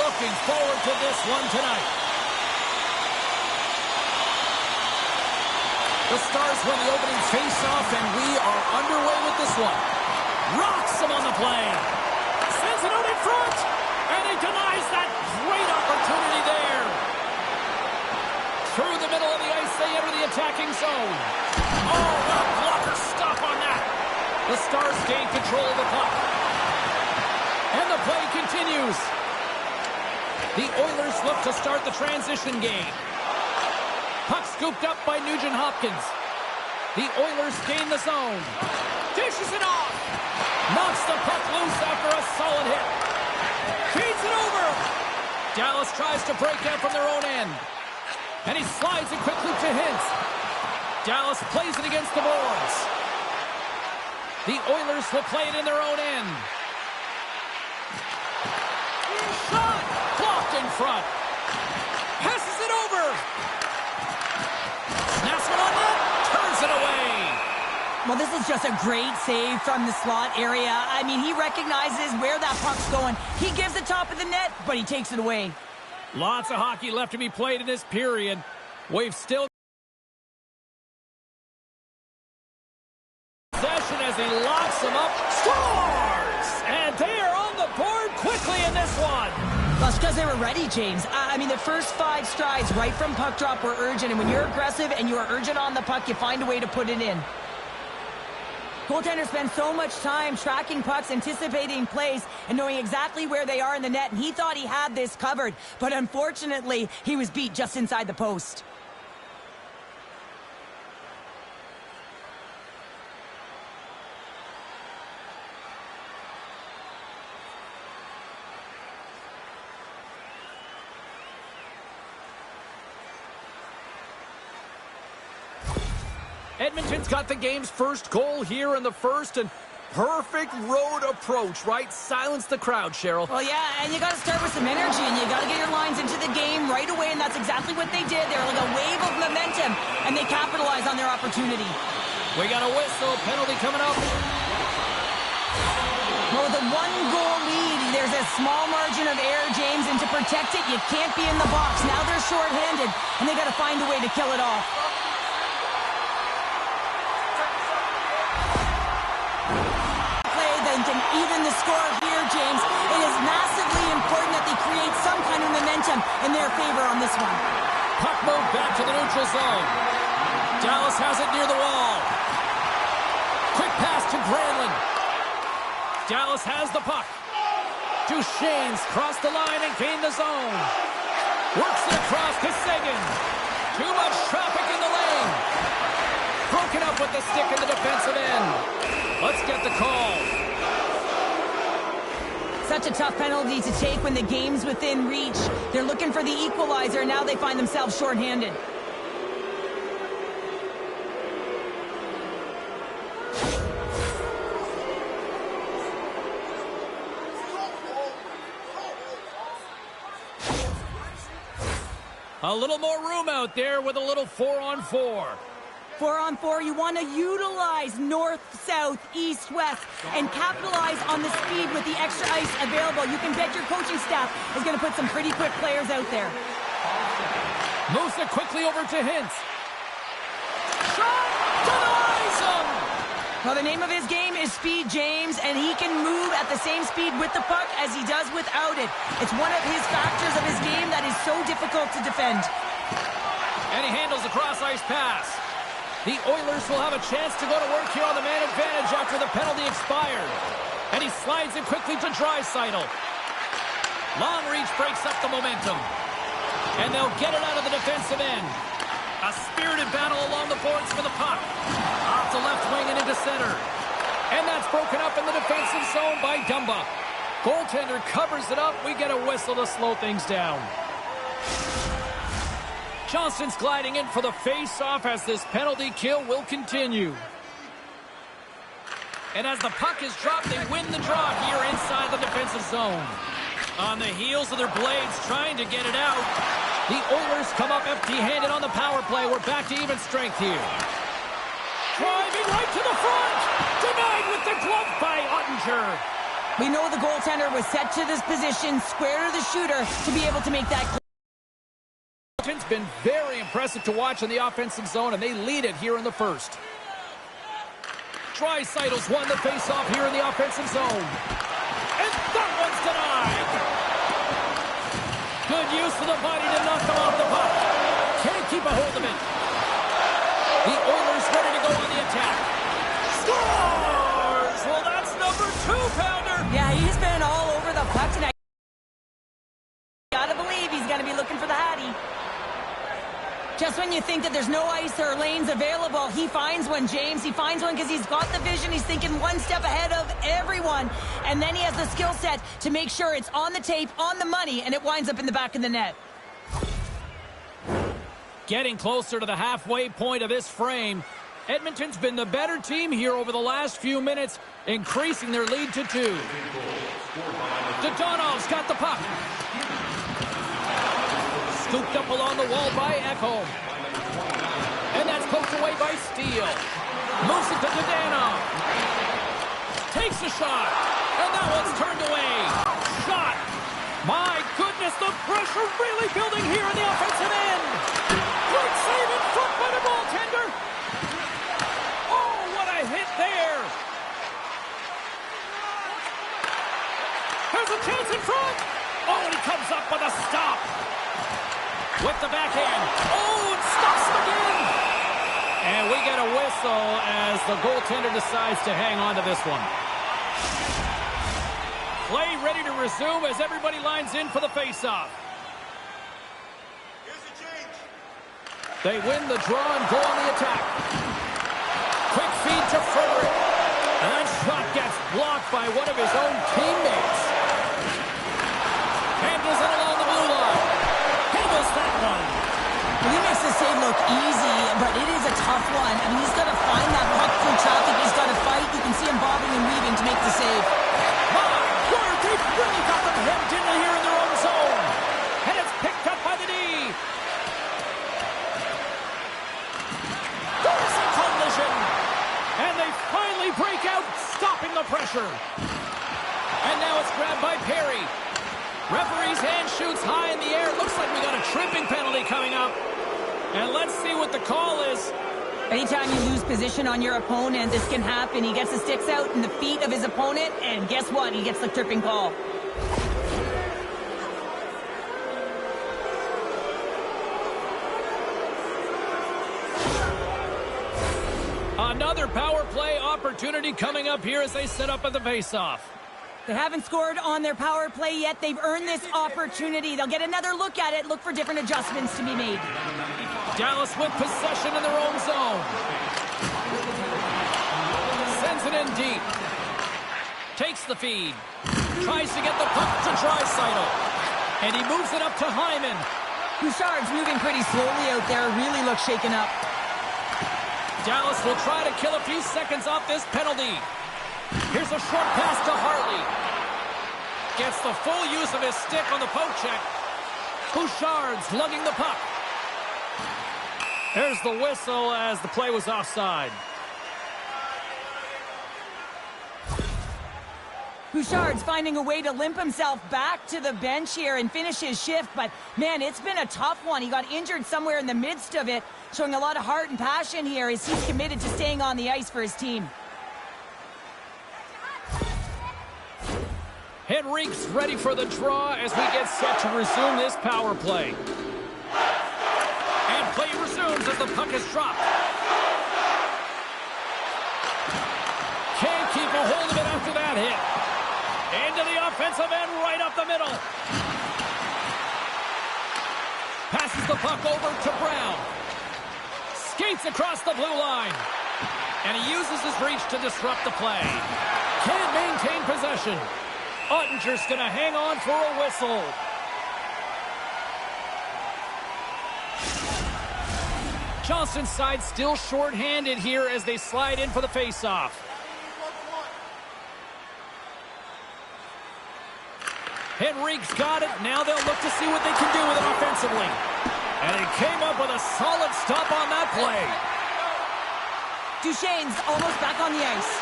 looking forward to this one tonight. The Stars win the opening face-off, and we are underway with this one. Rocks him on the play. Sends it out in front, and he denies that great opportunity there. Through the middle of the ice, they enter the attacking zone. Oh, what a blocker stop on that. The Stars gain control of the puck. And the play continues. The Oilers look to start the transition game. Puck scooped up by Nugent-Hopkins. The Oilers gain the zone. Dishes it off. Knocks the puck loose after a solid hit. Feeds it over. Dallas tries to break out from their own end. And he slides it quickly to Hintz. Dallas plays it against the boards. The Oilers will play it in their own end. Shot! Blocked in front. Passes it over. Snaps it on net. Turns it away. Well, this is just a great save from the slot area. I mean, he recognizes where that puck's going. He gives the top of the net, but he takes it away. Lots of hockey left to be played in this period. We've still possession as he locks them up. Scores! And they are on the board quickly in this one. That's because they were ready, James. I mean, the first 5 strides right from puck drop were urgent, and when you're aggressive and you're urgent on the puck, you find a way to put it in. Goaltenders spend so much time tracking pucks, anticipating plays, and knowing exactly where they are in the net, and he thought he had this covered, but unfortunately, he was beat just inside the post. Edmonton's got the game's first goal here in the first, and perfect road approach, right? Silence the crowd, Cheryl. Well, yeah, and you got to start with some energy, and you got to get your lines into the game right away, and that's exactly what they did. They were like a wave of momentum, and they capitalized on their opportunity. We got a whistle, penalty coming up. Well, with a 1-goal lead, there's a small margin of error, James, and to protect it, you can't be in the box. Now they're shorthanded, and they got to find a way to kill it off. And even the score here, James, it is massively important that they create some kind of momentum in their favor on this one. Puck moved back to the neutral zone. Dallas has it near the wall. Quick pass to Granlund. Dallas has the puck. Duchesne's crossed the line and gained the zone. Works it across to Seguin. Too much traffic in the lane. Broken up with the stick in the defensive end. Let's get the call. Such a tough penalty to take when the game's within reach. They're looking for the equalizer, and now they find themselves shorthanded. A little more room out there with a little 4-on-4. 4-on-4, you want to utilize north, south, east, west, and capitalize on the speed with the extra ice available. You can bet your coaching staff is going to put some pretty quick players out there. Moves it quickly over to Hintz. Shot! Denies him! Well, the name of his game is speed, James, and he can move at the same speed with the puck as he does without it. It's one of his factors of his game that is so difficult to defend. And he handles the cross-ice pass. The Oilers will have a chance to go to work here on the man advantage after the penalty expired. And he slides it quickly to Draisaitl. Long reach breaks up the momentum. And they'll get it out of the defensive end. A spirited battle along the boards for the puck. Off the left wing and into center. And that's broken up in the defensive zone by Dumba. Goaltender covers it up. We get a whistle to slow things down. Johnston's gliding in for the face-off as this penalty kill will continue. And as the puck is dropped, they win the draw here inside the defensive zone. On the heels of their blades trying to get it out. The Oilers come up empty-handed on the power play. We're back to even strength here. Driving right to the front. Denied with the glove by Ottinger. We know the goaltender was set to this position, square to the shooter, to be able to make that. It's been very impressive to watch in the offensive zone, and they lead it here in the first. Draisaitl's won the face-off here in the offensive zone. And that one's denied. Good use of the body to knock them off the puck. Can't keep a hold of it. The Oilers ready to go on the attack. Scores! Well, that's number 2-pounder. Yeah, he's been all over the puck tonight. Gotta believe he's gonna be looking for the Hattie. Just when you think that there's no ice or lanes available, he finds one, James. He finds one because he's got the vision. He's thinking one step ahead of everyone. And then he has the skill set to make sure it's on the tape, on the money, and it winds up in the back of the net. Getting closer to the halfway point of this frame. Edmonton's been the better team here over the last few minutes, increasing their lead to 2. Dodonov's got the puck. Scooped up along the wall by Ekholm. And that's poked away by Steele. Moves it to Dodanov. Takes a shot. And that one's turned away. Shot. My goodness, the pressure really building here in the offensive end. Great save in front by the goaltender. Oh, what a hit there. There's a chance in front. Oh, and he comes up with a stop. With the backhand. Oh, and stops him again. And we get a whistle as the goaltender decides to hang on to this one. Play ready to resume as everybody lines in for the faceoff. They win the draw and go on the attack. Quick feed to Frederick. And that shot gets blocked by one of his own teammates. Handles it along the blue line. Handles that one. Well, he makes the save look easy, but it is a tough one. I mean, he's got to find that puck through traffic. He's got to fight. You can see him bobbing and weaving to make the save. My word, they've really got them hemmed in here in their own zone. And it's picked up by the D. There's a collision. And they finally break out, stopping the pressure. And now it's grabbed by Perry. Referee's hand shoots high in the air. Looks like we got a tripping penalty coming up. And let's see what the call is. Anytime you lose position on your opponent, this can happen. He gets the sticks out in the feet of his opponent, and guess what? He gets the tripping call. Another power play opportunity coming up here as they set up at the faceoff. They haven't scored on their power play yet. They've earned this opportunity. They'll get another look at it, look for different adjustments to be made. Dallas with possession in their own zone. Sends it in deep. Takes the feed. Tries to get the puck to Draisaitl. And he moves it up to Hyman. Bouchard's moving pretty slowly out there. Really looks shaken up. Dallas will try to kill a few seconds off this penalty. Here's a short pass to Hartley. Gets the full use of his stick on the poke check. Bouchard's lugging the puck. There's the whistle as the play was offside. Bouchard's finding a way to limp himself back to the bench here and finish his shift, but man, it's been a tough one. He got injured somewhere in the midst of it, showing a lot of heart and passion here as he's committed to staying on the ice for his team. Henrique's ready for the draw as we get set to resume this power play. And play resumes as the puck is dropped. Can't keep a hold of it after that hit. Into the offensive end, right up the middle. Passes the puck over to Brown. Skates across the blue line. And he uses his reach to disrupt the play. Can't maintain possession. Ottinger's going to hang on for a whistle. Johnson's side still short-handed here as they slide in for the faceoff. Henrique's got it. Now they'll look to see what they can do with it offensively. And he came up with a solid stop on that play. Duchesne's almost back on the ice.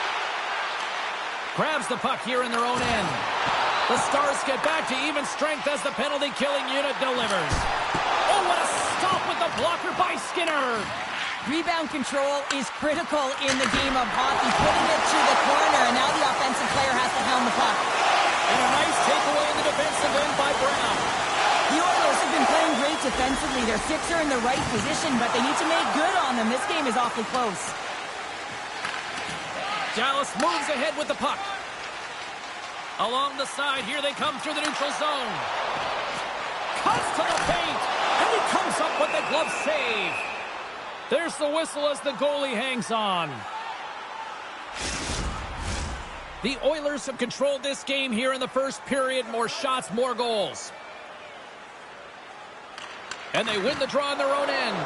Grabs the puck here in their own end. The Stars get back to even strength as the penalty-killing unit delivers. Oh, what a stop with the blocker by Skinner. Rebound control is critical in the game of hockey, putting it to the corner, and now the offensive player has to hound the puck. And a nice takeaway in the defensive end by Brown. The Oilers have been playing great defensively. Their six are in the right position, but they need to make good on them. This game is awfully close. Dallas moves ahead with the puck. Along the side, here they come through the neutral zone. Cuts to the paint, and he comes up with the glove save. There's the whistle as the goalie hangs on. The Oilers have controlled this game here in the first period. More shots, more goals. And they win the draw in their own end.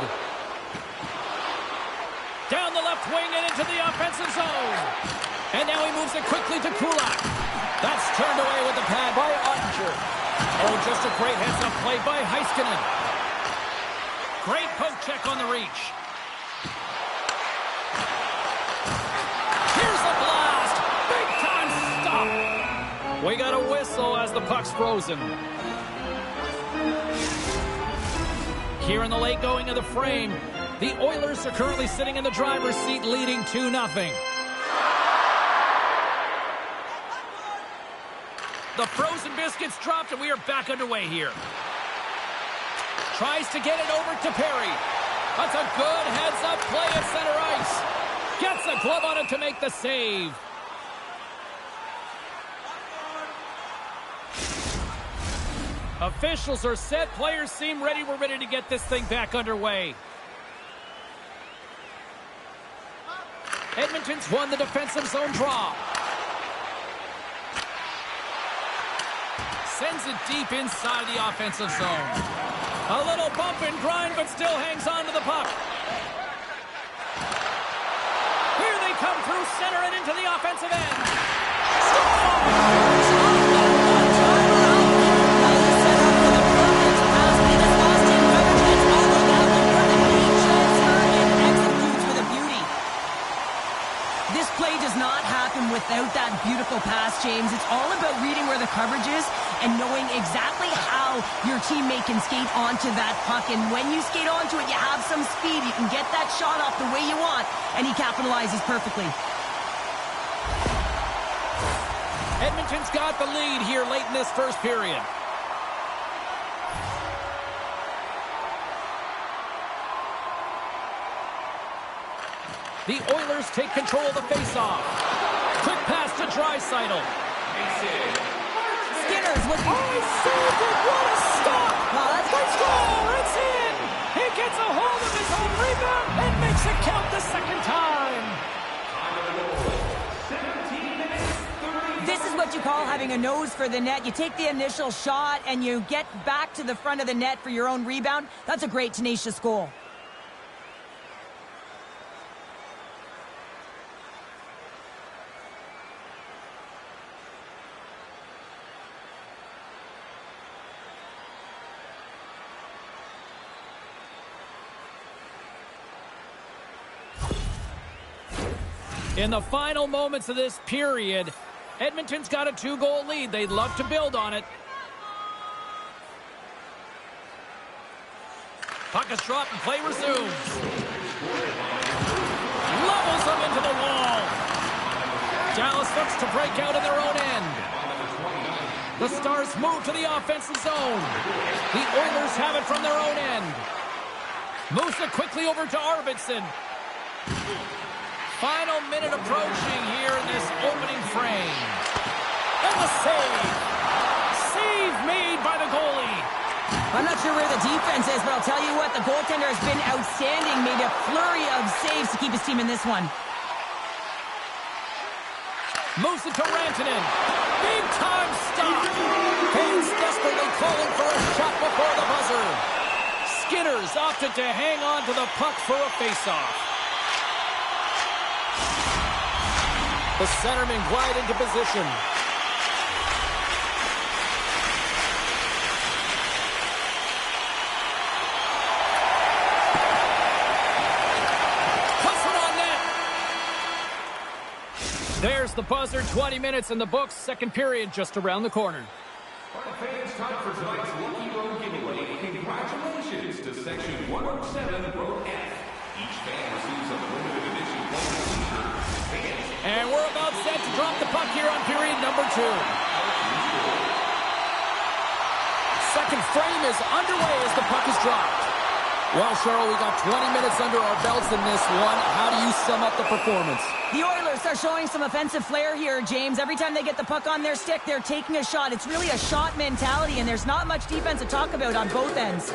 Down the left wing and into the offensive zone. And now he moves it quickly to Kulak. That's turned away with the pad by Ottinger. Oh, just a great heads-up play by Heiskanen. Great poke check on the reach. Here's the blast. Big-time stop. We got a whistle as the puck's frozen. Here in the late going of the frame, the Oilers are currently sitting in the driver's seat leading 2-0. The frozen biscuits dropped, and we are back underway here. Tries to get it over to Perry. That's a good heads-up play at center ice. Gets a glove on it to make the save. Officials are set. Players seem ready. We're ready to get this thing back underway. Edmonton's won the defensive zone draw. Sends it deep inside the offensive zone. A little bump and grind, but still hangs on to the puck. Here they come through center and into the offensive end. Score! Without that beautiful pass, James. It's all about reading where the coverage is and knowing exactly how your teammate can skate onto that puck. And when you skate onto it, you have some speed. You can get that shot off the way you want, and he capitalizes perfectly. Edmonton's got the lead here late in this first period. The Oilers take control of the faceoff. Quick pass to Draisaitl. Skinner's looking. Oh, he saved it! What a stop! Let's go! It's in! He gets a hold of his own rebound and makes it count the second time. This is what you call having a nose for the net. You take the initial shot and you get back to the front of the net for your own rebound. That's a great, tenacious goal. In the final moments of this period, Edmonton's got a 2-goal lead. They'd love to build on it. Puck is dropped and play resumes. Levels them into the wall. Dallas looks to break out in their own end. The Stars move to the offensive zone. The Oilers have it from their own end. Moves it quickly over to Arvidsson. Final minute approaching here in this opening frame. And the save. Save made by the goalie. I'm not sure where the defense is, but I'll tell you what, the goaltender has been outstanding. Made a flurry of saves to keep his team in this one. Moves it to Rantanen. Big time stop. Hayes desperately calling for a shot before the buzzer. Skinner's opted to hang on to the puck for a faceoff. The centermen glide into position. Puts it on net. There's the buzzer. 20 minutes in the books. Second period just around the corner. Fans, time for tonight's Lucky Road giveaway. Congratulations to Section 107, Road F. Each fan receives a limited edition t-shirt. And we're about set to drop the puck here on period number 2. Second frame is underway as the puck is dropped. Well, Cheryl, we got 20 minutes under our belts in this one. How do you sum up the performance? The Oilers are showing some offensive flair here, James. Every time they get the puck on their stick, they're taking a shot. It's really a shot mentality, and there's not much defense to talk about on both ends.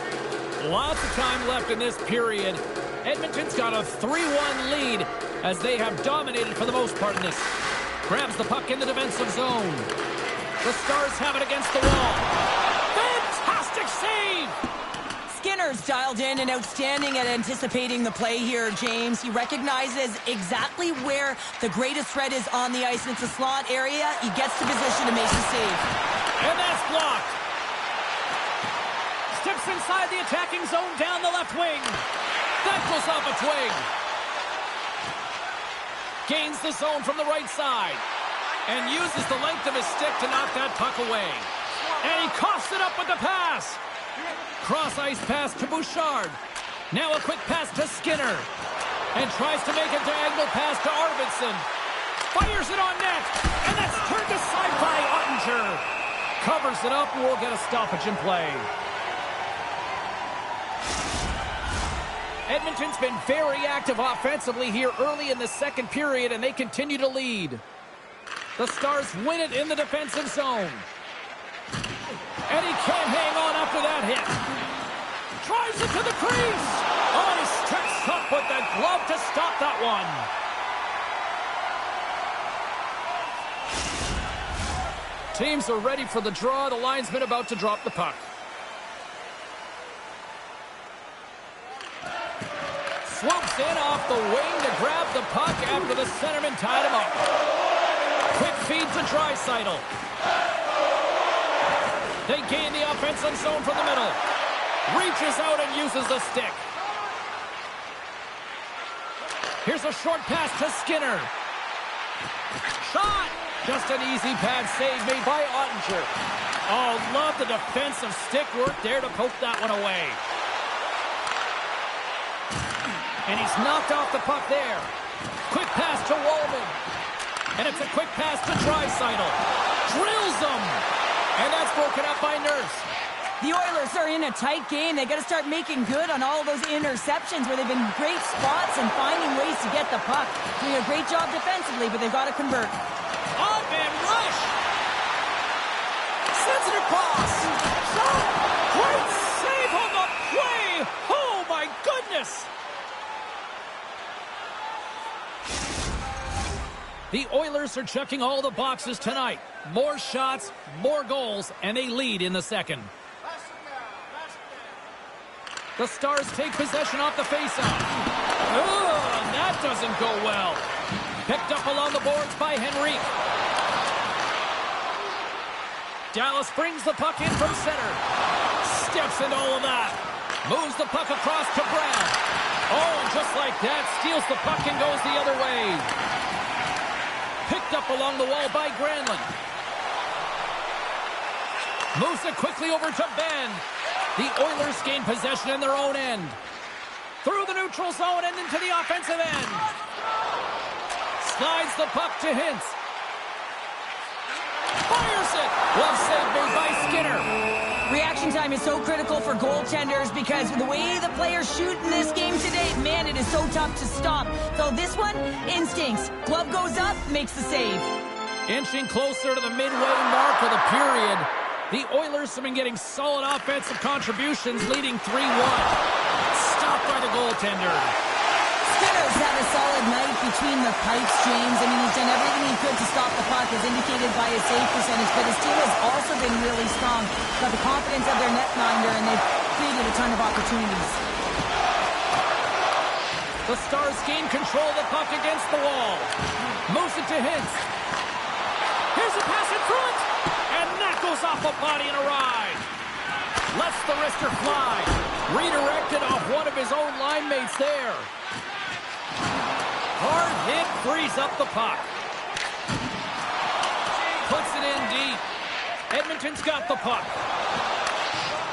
Lots of time left in this period. Edmonton's got a 3-1 lead as they have dominated for the most part in this. Grabs the puck in the defensive zone. The Stars have it against the wall. Fantastic save! Skinner's dialed in and outstanding at anticipating the play here, James. He recognizes exactly where the greatest threat is on the ice, and it's a slot area. He gets to position to make the save. And that's blocked. Steps inside the attacking zone down the left wing. That goes off a twig. Gains the zone from the right side. And uses the length of his stick to knock that puck away. And he coughs it up with the pass. Cross-ice pass to Bouchard. Now a quick pass to Skinner. And tries to make a diagonal pass to Arvidsson. Fires it on net. And that's turned aside by Ottinger. Covers it up and we'll get a stoppage in play. Edmonton's been very active offensively here early in the second period, and they continue to lead. The Stars win it in the defensive zone. And he can't hang on after that hit. Drives it to the crease. Oh, he steps up with the glove to stop that one. Teams are ready for the draw. The linesman about to drop the puck. Swoops in off the wing to grab the puck after the centerman tied him up. Quick feed to Draisaitl. They gain the offensive zone from the middle. Reaches out and uses the stick. Here's a short pass to Skinner. Shot! Just an easy pad save made by Ottinger. Oh, love the defensive stick work there to poke that one away. And he's knocked off the puck there. Quick pass to Wallman. And it's a quick pass to Draisaitl. Drills him. And that's broken up by Nurse. The Oilers are in a tight game. They got to start making good on all of those interceptions where they've been great spots and finding ways to get the puck. Doing a great job defensively, but they've got to convert. On-man rush. Sensitive pass. Shot. Great save on the play. Oh, my goodness. The Oilers are checking all the boxes tonight. More shots, more goals, and they lead in the second. The Stars take possession off the faceoff. Oh, that doesn't go well. Picked up along the boards by Henrique. Dallas brings the puck in from center. Steps into all of that. Moves the puck across to Brown. Oh, and just like that, steals the puck and goes the other way. Picked up along the wall by Granlund. Moves it quickly over to Ben. The Oilers gain possession in their own end. Through the neutral zone and into the offensive end. Slides the puck to Hintz. Fires it. Well saved made by Skinner. Reaction time is so critical for goaltenders because the way the players shoot in this game today, man, it is so tough to stop. So this one, instincts. Glove goes up, makes the save. Inching closer to the midway mark of the period. The Oilers have been getting solid offensive contributions, leading 3-1. Stopped by the goaltender. Skinner's had a solid night between the pipes, James. I mean, he's done everything he could to stop the puck, as indicated by his save percentage, but his team has also been really strong. Got the confidence of their netminder, and they've created a ton of opportunities. The Stars gain control of the puck against the wall. Moves it to Hintz. Here's a pass in front, and that goes off a body and a ride. Lets the wrister fly. Redirected off one of his own line mates there. Hard hit frees up the puck. puts it in deep. Edmonton's got the puck.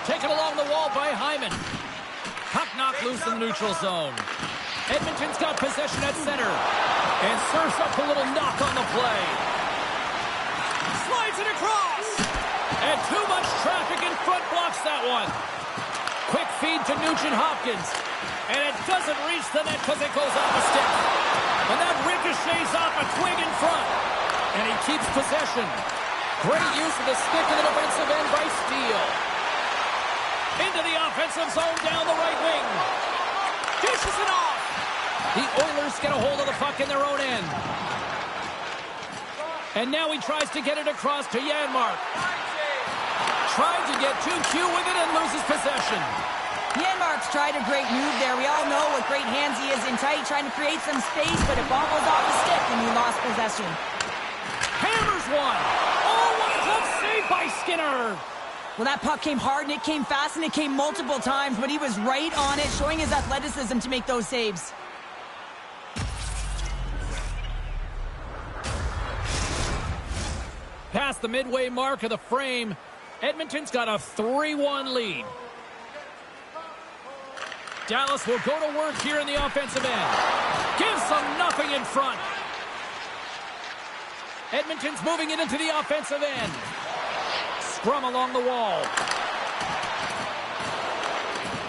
Taken along the wall by Hyman. Puck knocked loose in the neutral zone. Edmonton's got possession at center. And serves up a little knock on the play. Slides it across. And too much traffic in front blocks that one. Quick feed to Nugent-Hopkins. And it doesn't reach the net because it goes off a stick. And that ricochets off a twig in front. And he keeps possession. Great use of the stick in the defensive end by Steele. Into the offensive zone down the right wing. Dishes it off. The Oilers get a hold of the puck in their own end. And now he tries to get it across to Janmark. Tried to get too cute with it and loses possession. Janmark's tried a great move there. We all know what great hands he is in tight, trying to create some space, but it bobbles off the stick and he lost possession. Hammers one. Oh, what a glove save by Skinner. Well, that puck came hard, and it came fast, and it came multiple times, but he was right on it, showing his athleticism to make those saves. Past the midway mark of the frame, Edmonton's got a 3-1 lead. Dallas will go to work here in the offensive end. Gives them nothing in front. Edmonton's moving it into the offensive end. Scrum along the wall.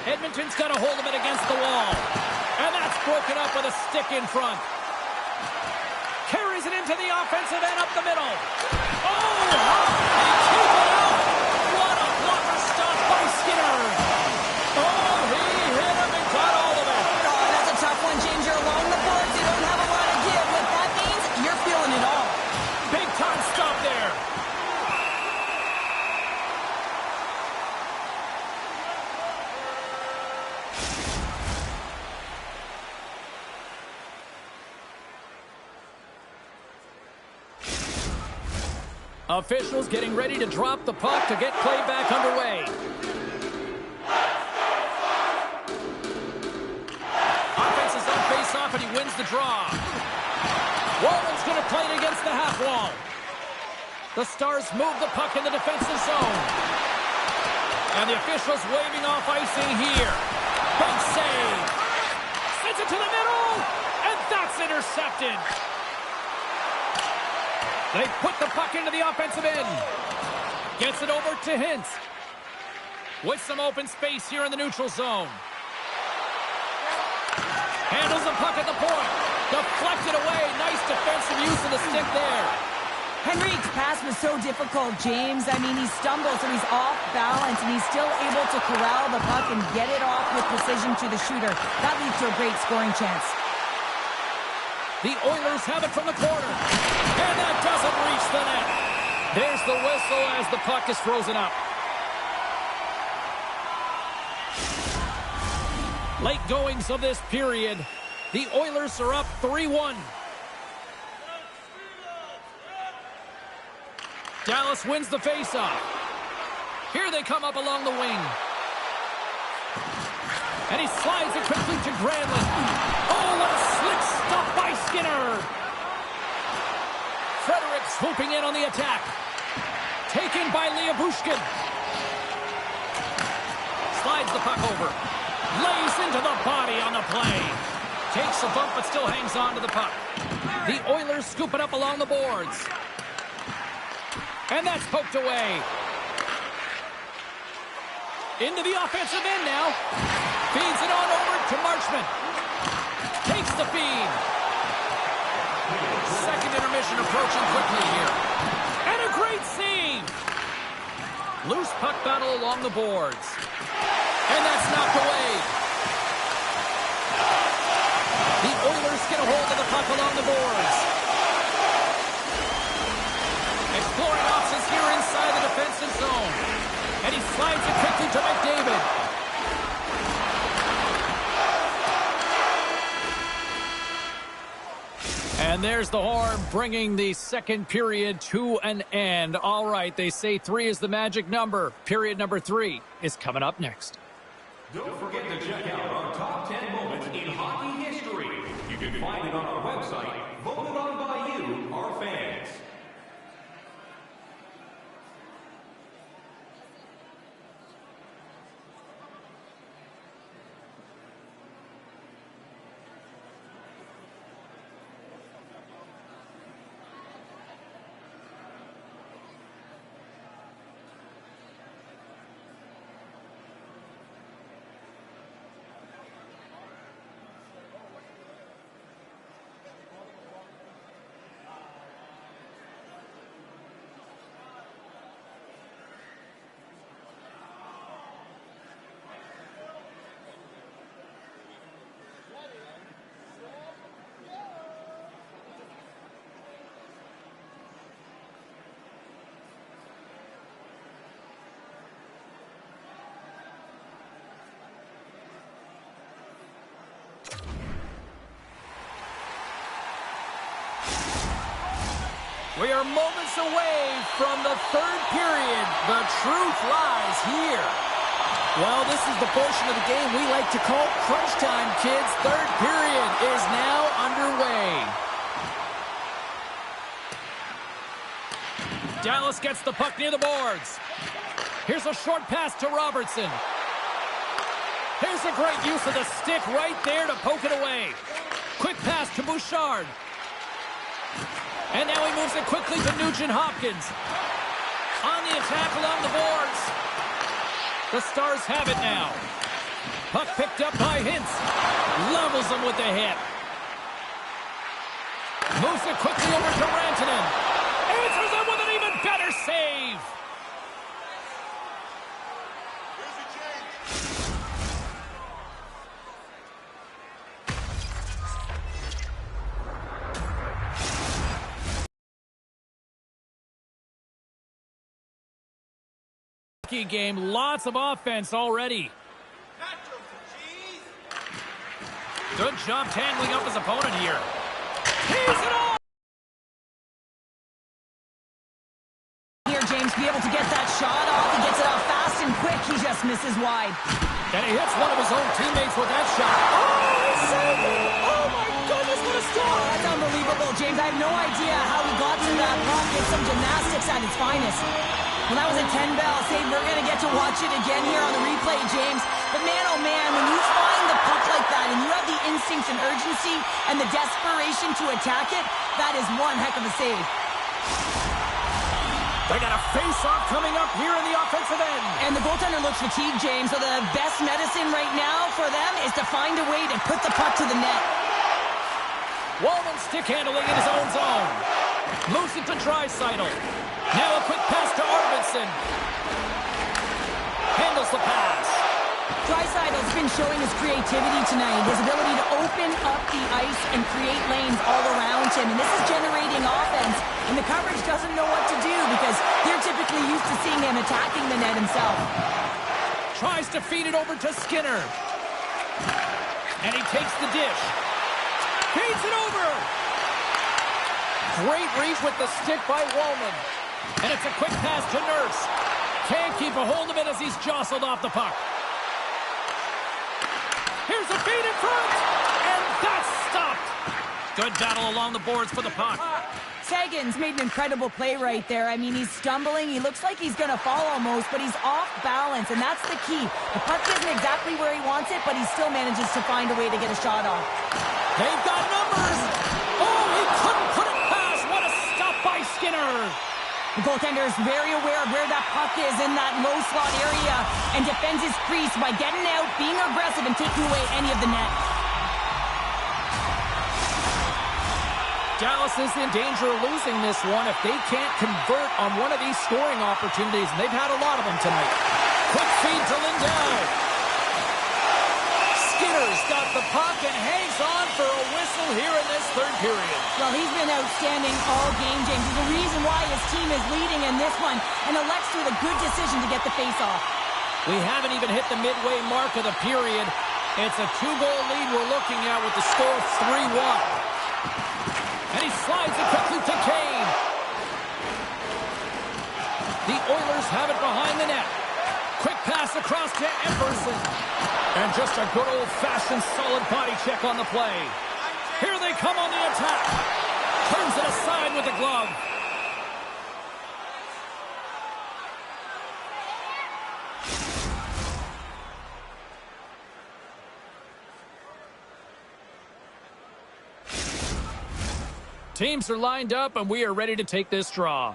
Edmonton's got a hold of it against the wall. And that's broken up with a stick in front. Carries it into the offensive end up the middle. Oh, keep it out. What a blocker stop by Skinner. Oh, he hit him and got all of it. Oh, that's a tough one, James. You're along the boards. You don't have a lot of give. What that means, you're feeling it all. Big time stop there. Officials getting ready to drop the puck to get play back underway. Offense is on face-off and he wins the draw. Walman's going to play it against the half wall. The Stars move the puck in the defensive zone. And the officials waving off icing here. Big save. Sends it to the middle. And that's intercepted. They put the puck into the offensive end. Gets it over to Hintz. With some open space here in the neutral zone. Handles the puck at the point. Deflected away. Nice defensive use of the stick there. Henrique's pass was so difficult, James. I mean, he stumbles, so he's off balance, and he's still able to corral the puck and get it off with precision to the shooter. That leads to a great scoring chance. The Oilers have it from the corner. And that doesn't reach the net. There's the whistle as the puck is frozen up. Late goings of this period. The Oilers are up 3-1. Dallas wins the faceoff. Here they come up along the wing. And he slides it quickly to Granlund. Oh, what a slick stop by Skinner. Frederick swooping in on the attack. Taken by Liabushkin. Slides the puck over. Lays into the body on the play. Takes a bump but still hangs on to the puck. The Oilers scoop it up along the boards. And that's poked away. Into the offensive end now. Feeds it on over to Marchment. Takes the feed. Second intermission approaching quickly here. And a great save. Loose puck battle along the boards. And that's knocked away. The Oilers get a hold of the puck along the boards. Exploring options here inside the defensive zone. And he slides it quickly to McDavid. And there's the horn bringing the second period to an end. All right, they say 3 is the magic number. Period number 3 is coming up next. Don't forget to check out our top 10 moments in hockey history. You can find it on our website, voted on by you, our fans. We are moments away from the third period. The truth lies here. Well, this is the portion of the game we like to call crunch time, kids. Third period is now underway. Dallas gets the puck near the boards. Here's a short pass to Robertson. Here's a great use of the stick right there to poke it away. Quick pass to Bouchard. And now he moves it quickly to Nugent-Hopkins. On the attack along the boards. The Stars have it now. Puck picked up by Hintz. Levels him with the hit. Moves it quickly over to Rantanen. Answers him with an even better save. Game, lots of offense already. Good job tangling up his opponent here. He's it all! Here, James, be able to get that shot off. He gets it off fast and quick. He just misses wide. And he hits one of his own teammates with that shot. Oh, he saved it! Oh, my goodness, what a stop! Oh, that's unbelievable, James. I have no idea how he got to that puck. It's some gymnastics at its finest. Well, that was a 10-bell save. We're going to get to watch it again here on the replay, James. But man, oh man, when you find the puck like that and you have the instincts and urgency and the desperation to attack it, that is one heck of a save. They got a face-off coming up here in the offensive end. And the goaltender looks fatigued, James, so the best medicine right now for them is to find a way to put the puck to the net. Wallman stick handling in his own zone. Moves it to Draisaitl. Now a quick pass to Arvidsson. Handles the pass. Draisaitl's been showing his creativity tonight, his ability to open up the ice and create lanes all around him. And this is generating offense, and the coverage doesn't know what to do because they're typically used to seeing him attacking the net himself. Tries to feed it over to Skinner. And he takes the dish. Feeds it over. Great reach with the stick by Wallman. And it's a quick pass to Nurse. Can't keep a hold of it as he's jostled off the puck. Here's a feed in front. And that's stopped. Good battle along the boards for the puck. Sagan's made an incredible play right there. I mean, he's stumbling. He looks like he's going to fall almost, but he's off balance, and that's the key. The puck isn't exactly where he wants it, but he still manages to find a way to get a shot off. They've got numbers. Oh, he couldn't put it past. What a stop by Skinner. The goaltender is very aware of where that puck is in that low slot area and defends his crease by getting out, being aggressive, and taking away any of the net. Dallas is in danger of losing this one if they can't convert on one of these scoring opportunities, and they've had a lot of them tonight. Quick feed to Lindell. Skinner's got the puck and hangs on for a whistle here in this third period. Well, he's been outstanding all game, James. There's a reason why his team is leading in this one, and elects with a good decision to get the face-off. We haven't even hit the midway mark of the period. It's a 2-goal lead we're looking at with the score of 3-1. And he slides it quickly to Kane. The Oilers have it behind the net. Quick pass across to Emberson. And just a good old-fashioned solid body check on the play. Here they come on the attack. Turns it aside with the glove. Teams are lined up, and we are ready to take this draw.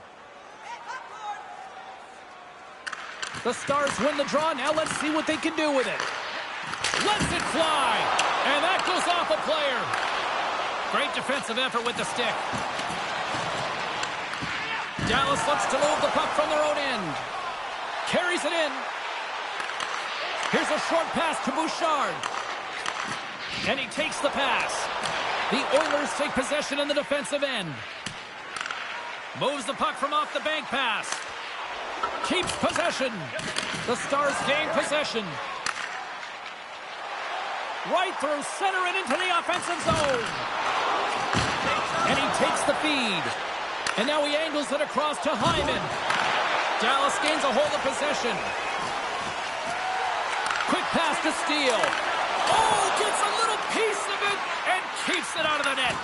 The Stars win the draw. Now let's see what they can do with it. Lets it fly. And that goes off a player. Great defensive effort with the stick. Dallas looks to move the puck from their own end. Carries it in. Here's a short pass to Bouchard. And he takes the pass. The Oilers take possession in the defensive end. Moves the puck from off the bank pass. Keeps possession. The Stars gain possession. Right through center and into the offensive zone. And he takes the feed. And now he angles it across to Hyman. Dallas gains a hold of possession. Quick pass to Steele. Oh, gets a little piece of it and keeps it out of the net.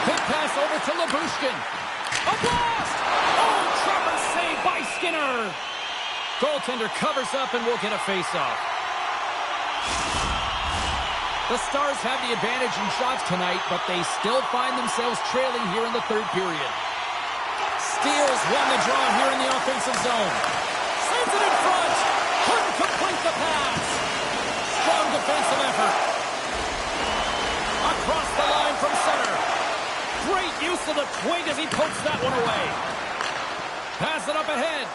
Quick pass over to Lyubushkin. A blast! Oh, trapper save by Skinner. Goaltender covers up and will get a face-off. The Stars have the advantage in shots tonight, but they still find themselves trailing here in the third period. Steele's won the draw here in the offensive zone. Sends it in front. Couldn't complete the pass. Strong defensive effort. Across the line from center. Great use of the twig as he pokes that one away. Pass it up ahead.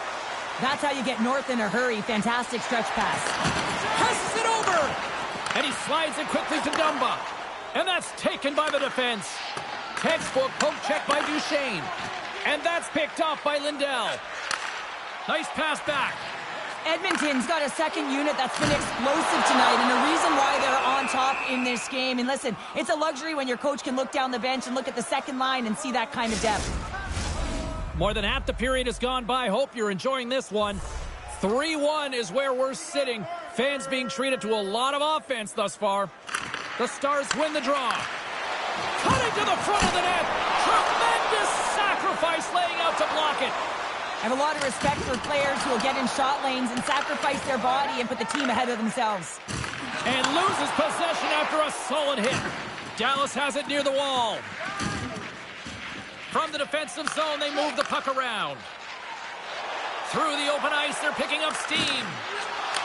That's how you get north in a hurry. Fantastic stretch pass. Passes it over. And he slides it quickly to Dumba. And that's taken by the defense. Textbook poke check by Duchesne. And that's picked off by Lindell. Nice pass back. Edmonton's got a second unit that's been explosive tonight, and the reason why they're on top in this game. And listen, it's a luxury when your coach can look down the bench and look at the second line and see that kind of depth. More than half the period has gone by. Hope you're enjoying this one. 3-1 is where we're sitting. Fans being treated to a lot of offense thus far. The Stars win the draw. Cutting to the front of the net. Tremendous sacrifice laying out to block it. I have a lot of respect for players who will get in shot lanes and sacrifice their body and put the team ahead of themselves. And loses possession after a solid hit. Dallas has it near the wall. From the defensive zone, they move the puck around. Through the open ice, they're picking up steam.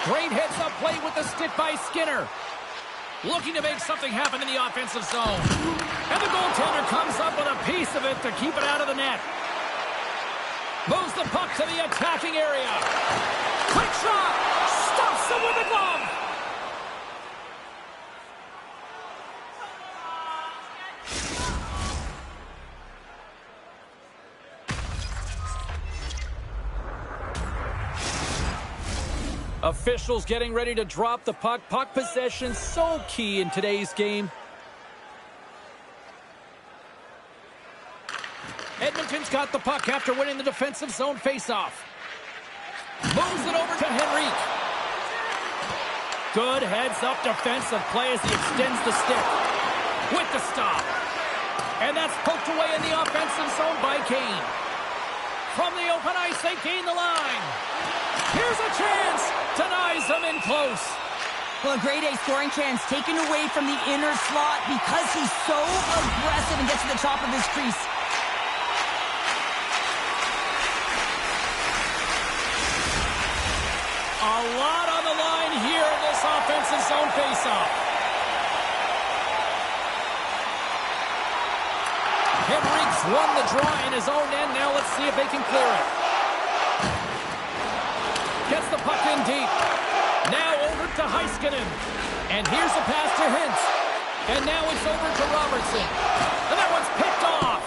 Great heads-up play with the stick by Skinner. Looking to make something happen in the offensive zone. And the goaltender comes up with a piece of it to keep it out of the net. Moves the puck to the attacking area. Quick shot! Stops him with a glove! Officials getting ready to drop the puck. Puck possession so key in today's game. Edmonton's got the puck after winning the defensive zone faceoff. Moves it over to Henrique. Good heads-up defensive play as he extends the stick. With the stop. And that's poked away in the offensive zone by Kane. From the open ice, they gain the line. Here's a chance. Denies them in close. Well, a grade A scoring chance taken away from the inner slot because he's so aggressive and gets to the top of his crease. A lot on the line here in this offensive zone faceoff. Henrique's won the draw in his own end. Now let's see if they can clear it. Gets the puck in deep. Now over to Heiskanen. And here's a pass to Hintz. And now it's over to Robertson. And that one's picked off.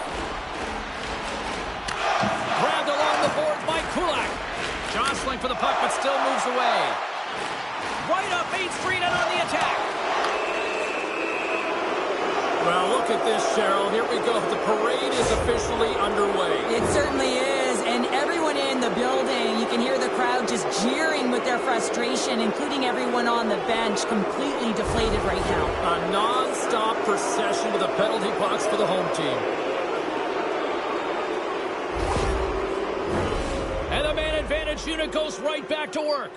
Grabbed along the boards by Kulak. Jostling for the puck, but still moves away. Right up Main Street and on the attack. Well, look at this, Cheryl. Here we go. The parade is officially underway. It certainly is, and everyone in the building, you can hear the crowd just jeering with their frustration, including everyone on the bench, completely deflated right now. A non-stop procession to the penalty box for the home team. And the man advantage unit goes right back to work.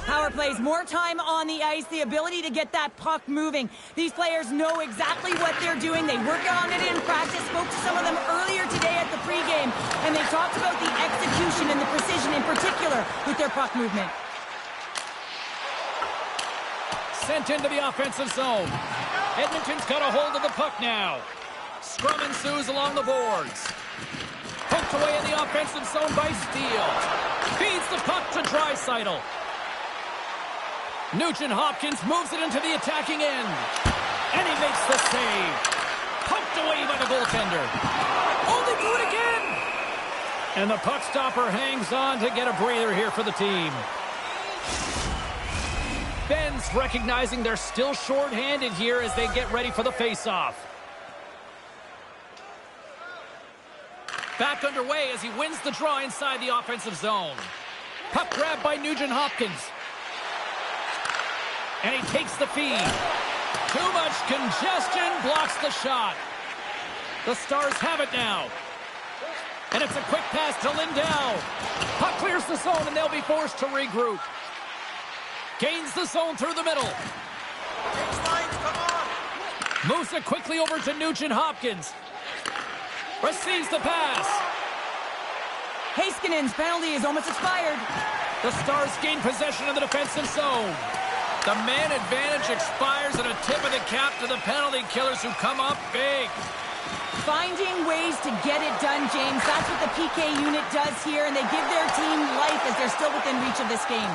Power plays, more time on the ice, the ability to get that puck moving. These players know exactly what they're doing. They work on it in practice. Spoke to some of them earlier today at the pregame, and they talked about the execution and the precision in particular with their puck movement. Sent into the offensive zone. Edmonton's got a hold of the puck now. Scrum ensues along the boards. Poked away in the offensive zone by Steele. Feeds the puck to Draisaitl. Nugent-Hopkins moves it into the attacking end. And he makes the save. Poked away by the goaltender. Oh, they do it again! And the puck stopper hangs on to get a breather here for the team. Ben's recognizing they're still short-handed here as they get ready for the face-off. Back underway as he wins the draw inside the offensive zone. Puck grab by Nugent Hopkins. And he takes the feed. Too much congestion, blocks the shot. The Stars have it now. And it's a quick pass to Lindell. Puck clears the zone, and they'll be forced to regroup. Gains the zone through the middle. Moves it quickly over to Nugent Hopkins. Receives the pass. Heiskanen's penalty is almost expired. The Stars gain possession of the defensive zone. The man advantage expires, and a tip of the cap to the penalty killers who come up big. Finding ways to get it done, James. That's what the PK unit does here, and they give their team life as they're still within reach of this game.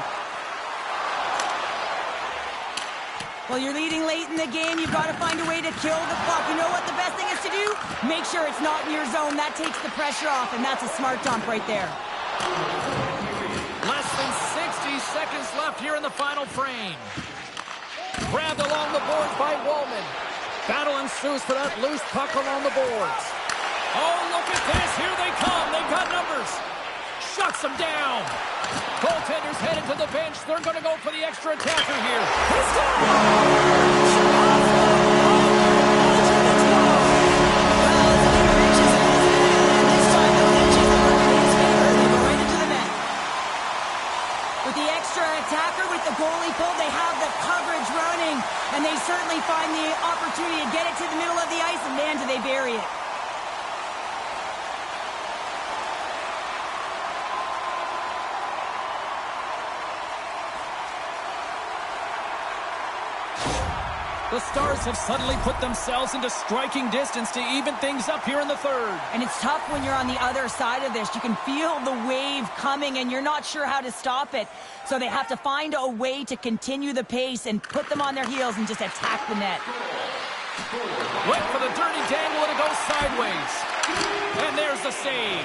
Well, you're leading late in the game. You've got to find a way to kill the puck. You know what the best thing is to do? Make sure it's not in your zone. That takes the pressure off, and that's a smart dump right there. Less than 60 seconds left here in the final frame. Grabbed along the boards by Wallman. Battle ensues for that loose puck along the boards. Oh, look at this. Here they come. They've got numbers. Shuts them down. Goaltenders headed to the bench. They're going to go for the extra attacker here. With the extra attacker, with the goalie pull, they have the coverage running, and they certainly find the opportunity to get it to the middle of the ice, and man, do they bury it. The Stars have suddenly put themselves into striking distance to even things up here in the third. And it's tough when you're on the other side of this. You can feel the wave coming, and you're not sure how to stop it. So they have to find a way to continue the pace and put them on their heels and just attack the net. Went for the dirty dangle, and it goes sideways. And there's the save.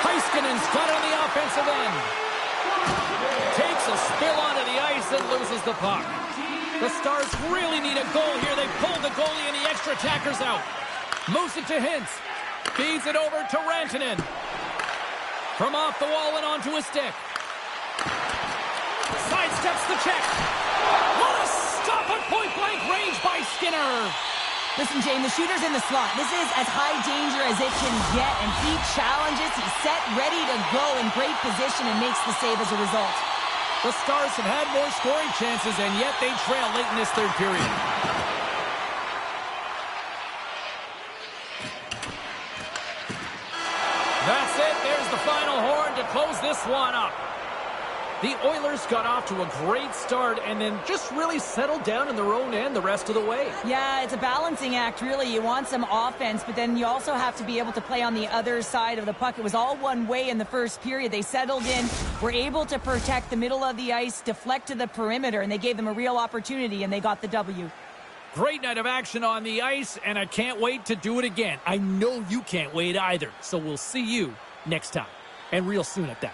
Heiskanen's got it on the offensive end. Takes a spill onto the ice and loses the puck. The Stars really need a goal here. They pulled the goalie and the extra attackers out. Moves it to Hintz. Feeds it over to Rantanen. From off the wall and onto his stick. Sidesteps the check. What a stop at point-blank range by Skinner. Listen, Jane, the shooter's in the slot. This is as high danger as it can get, and he challenges. He's set, ready to go, in great position, and makes the save as a result. The Stars have had more scoring chances, and yet they trail late in this third period. That's it. There's the final horn to close this one up. The Oilers got off to a great start and then just really settled down in their own end the rest of the way. Yeah, it's a balancing act, really. You want some offense, but then you also have to be able to play on the other side of the puck. It was all one way in the first period. They settled in, were able to protect the middle of the ice, deflect to the perimeter, and they gave them a real opportunity, and they got the W. Great night of action on the ice, and I can't wait to do it again. I know you can't wait either, so we'll see you next time, and real soon at that.